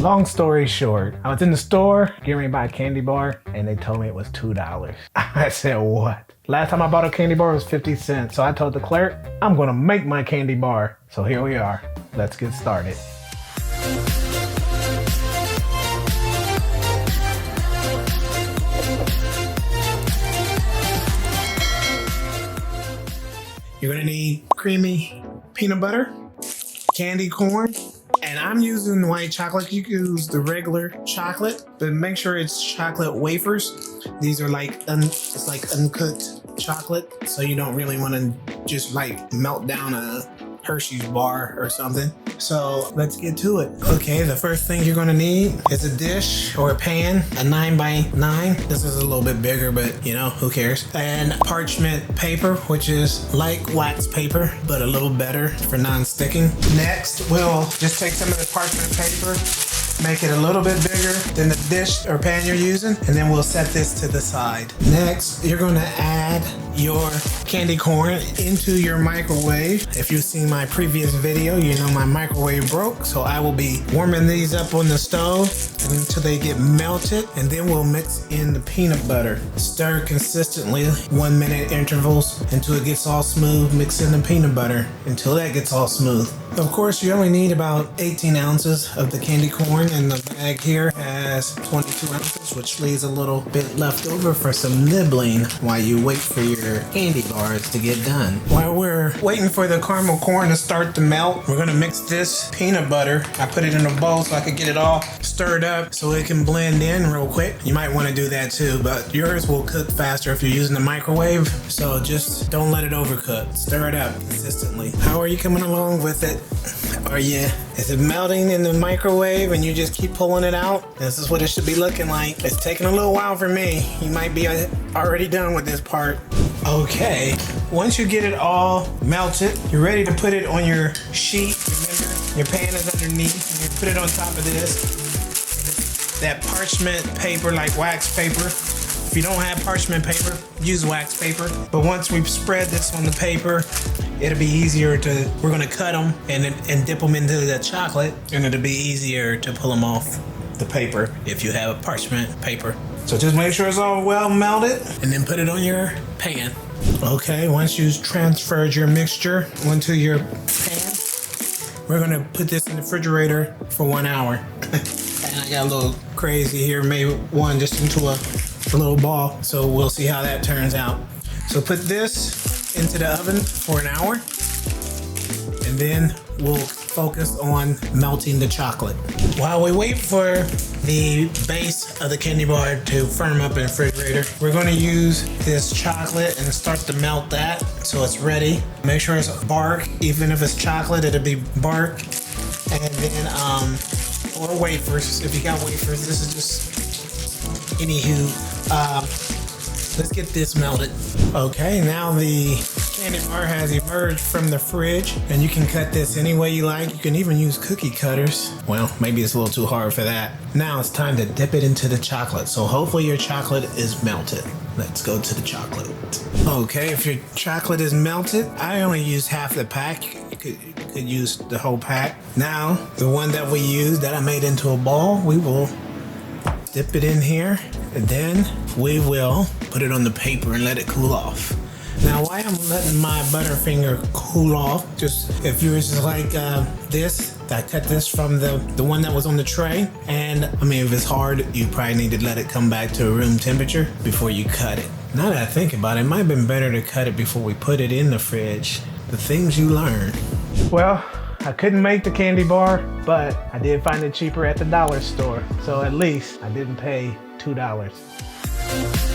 Long story short, I was in the store getting ready to buy a candy bar and they told me it was $2. I said, what? Last time I bought a candy bar was 50 cents. So I told the clerk, I'm gonna make my candy bar. So here we are. Let's get started. You're gonna need creamy peanut butter, candy corn, and I'm using white chocolate. You can use the regular chocolate, but make sure it's chocolate wafers. These are like it's like uncooked chocolate, so you don't really want to just like melt down a Hershey's bar or something. So let's get to it. Okay, the first thing you're gonna need is a dish or a pan, a 9x9. This is a little bit bigger, but you know, who cares? And parchment paper, which is like wax paper, but a little better for non-sticking. Next, we'll just take some of the parchment paper, make it a little bit bigger than the dish or pan you're using, and then we'll set this to the side. Next, you're gonna add your candy corn into your microwave. If you've seen my previous video, you know my microwave broke, so I will be warming these up on the stove until they get melted, and then we'll mix in the peanut butter. Stir consistently, 1 minute intervals until it gets all smooth. Mix in the peanut butter until that gets all smooth. Of course, you only need about 18 ounces of the candy corn, and the bag here has 22 ounces, which leaves a little bit left over for some nibbling while you wait for your candy bars to get done. While we're waiting for the caramel corn to start to melt, we're gonna mix this peanut butter. I put it in a bowl so I could get it all stirred up so it can blend in real quick. You might want to do that too, but yours will cook faster if you're using the microwave, so just don't let it overcook. Stir it up consistently. How are you coming along with it? Is it melting in the microwave and you just keep pulling it out? This is what it should be looking like. It's taking a little while for me. You might be already done with this part. Okay, once you get it all melted, you're ready to put it on your sheet. Remember, your pan is underneath, and you put it on top of this. That parchment paper, like wax paper. If you don't have parchment paper, use wax paper. But once we've spread this on the paper, it'll be easier we're gonna cut them and dip them into the chocolate, and it'll be easier to pull them off the paper if you have a parchment paper. So just make sure it's all well melted and then put it on your pan. Okay, once you've transferred your mixture onto your pan, we're gonna put this in the refrigerator for 1 hour. And I got a little crazy here, made one just into a little ball, so we'll see how that turns out. So put this into the oven for 1 hour, and then we'll focus on melting the chocolate. While we wait for the base of the candy bar to firm up in the refrigerator, we're going to use this chocolate and start to melt that so it's ready. Make sure it's bark. Even if it's chocolate, it'll be bark. And then or wafers, if you got wafers. This is just anywho. Let's get this melted. Okay, now the candy bar has emerged from the fridge, and you can cut this any way you like. You can even use cookie cutters. Well, maybe it's a little too hard for that. Now it's time to dip it into the chocolate. So hopefully your chocolate is melted. Let's go to the chocolate. Okay, if your chocolate is melted, I only used half the pack. You could use the whole pack. Now, the one that we used that I made into a ball, we will dip it in here, and then we will put it on the paper and let it cool off. Now, why I'm letting my Butterfinger cool off, just if yours is like this, I cut this from the one that was on the tray, and I mean, if it's hard, you probably need to let it come back to room temperature before you cut it. Now that I think about it, it might have been better to cut it before we put it in the fridge. The things you learn. Well, I couldn't make the candy bar, but I did find it cheaper at the dollar store. So at least I didn't pay $2.